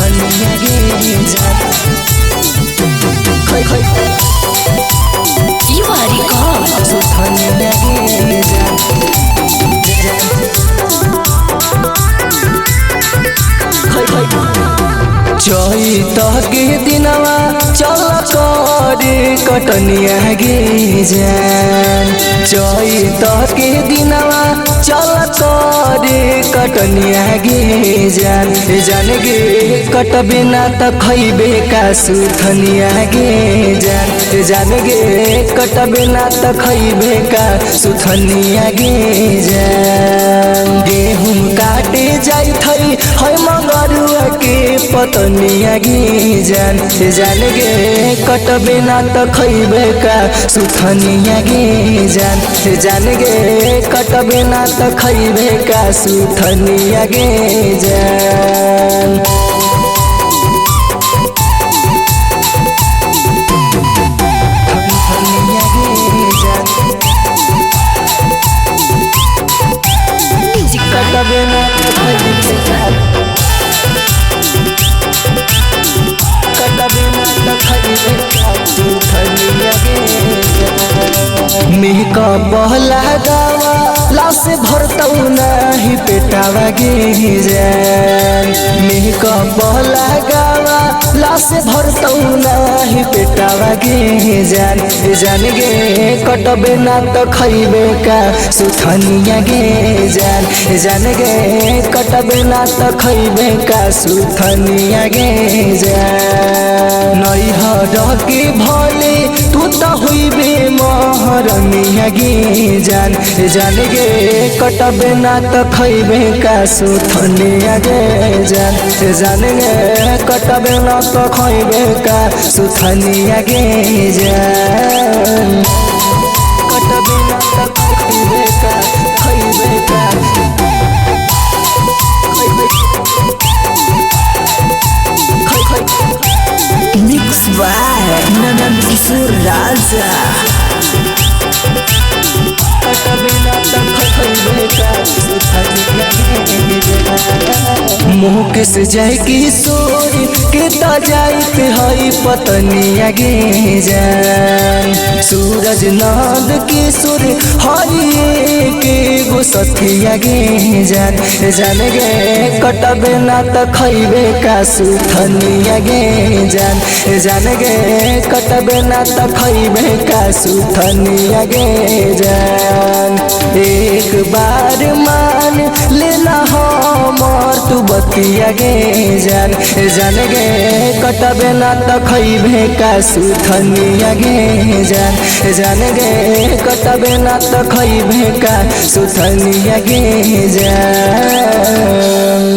सुथनिया गे जान खै खै You are recalled. सुथनिया गे जान खै खै चैत के दिनवा चल करे कटनिया गे जान चैत के दिनवा चल करे कटनिया गे जान जान गे कटबे ना त खैबे का सुथनिया गे जान जान गे कटबे ना त खैबे का सुथनिया गे जान गेहूं काटे जाई थई है मगरुआ के पतनिया गे जान जान गे कटबे ना त खैबे का सुथनिया गे जान जान गे कटबे ना त खैबे का सुथनिया गे जान सुथनिया गे जान Music by कटबे ना त खैबे का मेहका बहला गावा लाश भरतौ नाही पेटावा गे जान मेहका बहला गावा लाश भरतौ नाही पेटावा गे जान जान गे कटबे ना त खैबे का सुथनिया गे जान जान गे कटबे ना त खैबे का सुथनिया गे जान नैहर के भले तू त होइबे महरनिया गे जान जान गे कटबे ना त खैबे का सुथनिया गे जान जान गे कटबे ना त खैबे का सुथनिया गे जान कटबे ना त खैबे का Mix by Nandan Kishore Raja. Mukesh जय किशोर के त जाइत हई पतनिया गे जान सूरज नंद किशोर हई के गो सखिया गे जान जान गे कटबे ना त खैबे का सुथनिया गे जान जान गे कटबे ना त खैबे का सुथनिया गे जान एक बार मान लेना हमर तू बतिया गे जान जान गे कटबे ना त खैबे का सुथनिया गे जान जान गे कटबे ना त खैबे का सुथनिया गे जान।